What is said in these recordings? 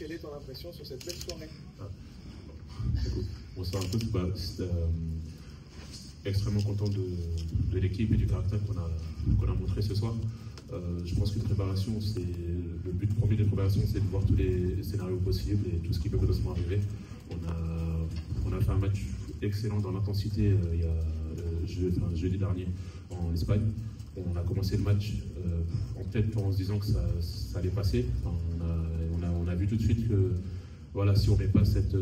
quelle est ton impression sur cette belle soirée? Bonsoir à tous. Extrêmement content de l'équipe et du caractère qu'on a montré ce soir. Je pense qu'une préparation, le but premier des préparations, c'est de voir tous les scénarios possibles et tout ce qui peut potentiellement arriver. On a fait un match excellent dans l'intensité jeudi dernier en Espagne. On a commencé le match en tête en se disant que ça allait passer. On a vu tout de suite que voilà, si on ne met pas cette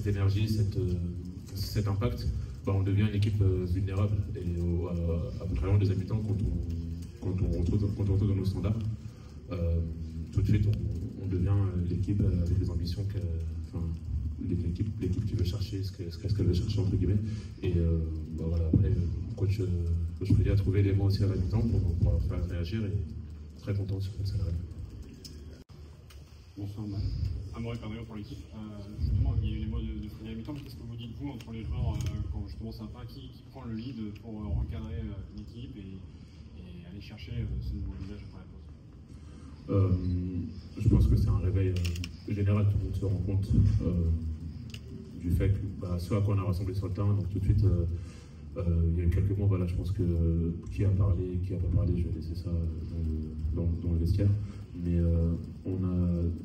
énergie, cet impact, on devient une équipe vulnérable. Et à travers des habitants, quand on retourne dans nos standards, tout de suite on devient l'équipe avec des ambitions l'équipe qui veut chercher ce qu'elle veut chercher entre guillemets. Et voilà, après coach Freddy a trouvé les mots aussi à la mi-temps pour faire réagir et très content sur cette scénario. Bonsoir Matt. Amaury Pernero pour l'équipe. Justement, il y a eu les mots de Freddy à la mi-temps, mais qu'est-ce que vous dites vous entre les joueurs quand justement c'est un pas qui prend le lead pour recadrer l'équipe et aller chercher ce nouveau visage après la pause? Je pense que c'est un réveil général, tout le monde se rend compte du fait que ce à quoi on a rassemblé sur le terrain, donc tout de suite il y a eu quelques mois, voilà, je pense que qui a parlé, qui n'a pas parlé, je vais laisser ça dans le vestiaire. Mais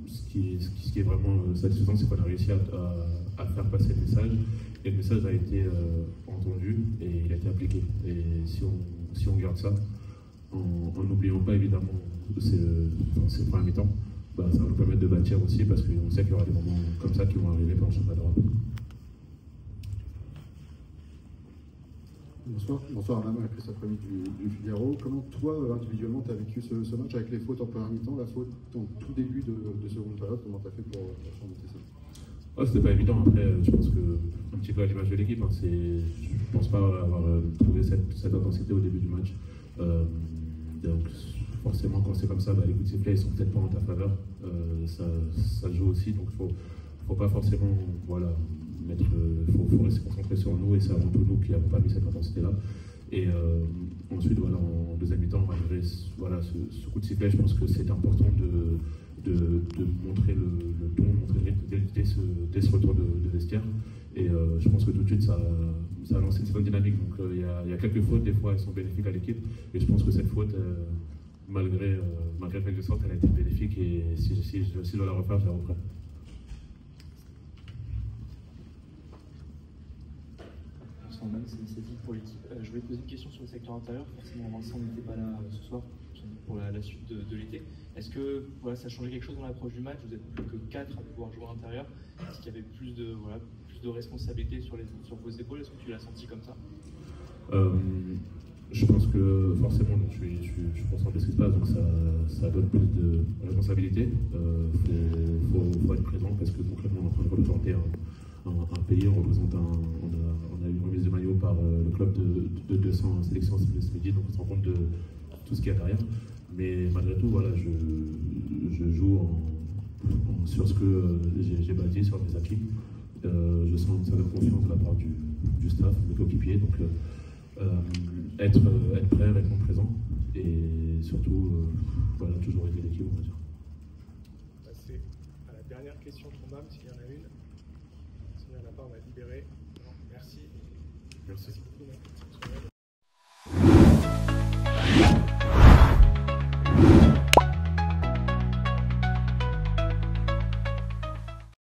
ce qui est vraiment satisfaisant, c'est qu'on a réussi à faire passer le message, et le message a été entendu et il a été appliqué. Et si on garde ça, en n'oubliant pas évidemment ces premiers mi-temps, ça va nous permettre de bâtir aussi, parce qu'on sait qu'il y aura des moments comme ça qui vont arriver pendant le championnat d'Europe. Bonsoir Alain, Christophe Rémy du Figaro. Comment toi, individuellement, tu as vécu ce match avec les fautes en première mi-temps, la faute en tout début de seconde période? Comment tu as fait pour surmonter ça? C'était pas évident. Après, je pense que un petit peu à l'image de l'équipe, je pense pas avoir trouvé cette intensité au début du match. Donc forcément, quand c'est comme ça, les coups de sifflet ils sont peut-être pas en ta faveur. Ça joue aussi, donc faut pas forcément faut rester concentré sur nous, et c'est avant tout nous qui n'avons pas mis cette intensité-là. Et ensuite, voilà, en deuxième mi-temps, malgré ce coup de sifflet, je pense que c'est important de montrer le ton, montrer le rythme dès ce retour de vestiaire. Et je pense que tout de suite, ça a lancé une bonne dynamique. Donc il y a quelques fautes, des fois elles sont bénéfiques à l'équipe. Et je pense que cette faute, malgré le fait de sorte, elle a été bénéfique. Et si je dois la refaire, je la referai. C'est initiative pour l'équipe. Je voulais te poser une question sur le secteur intérieur. Forcément, Vincent n'était pas là ce soir pour la suite de l'été. Est-ce que ça a changé quelque chose dans l'approche du match? Vous êtes plus que 4 à pouvoir jouer à l'intérieur. Est-ce qu'il y avait plus de responsabilité sur vos épaules? Est-ce que tu l'as senti comme ça? Je pense que forcément, je suis conscient de ce qui se passe, donc ça donne plus de responsabilité. Faut être présent, parce que concrètement, on est en train de représenter un pays, on a eu une remise de maillot par le club de 200 sélections ce midi, donc on se rend compte de tout ce qu'il y a derrière. Mais malgré tout, voilà, je joue sur ce que j'ai bâti, sur mes acquis. Je sens une certaine confiance de la part du staff, de coéquipiers, donc être prêt, répondre présent, et surtout toujours aider l'équipe, on va dire. Passer à la dernière question pour Mam, s'il y en a une. S'il n'y en a pas, on va libérer. Non, merci. Merci. Merci beaucoup.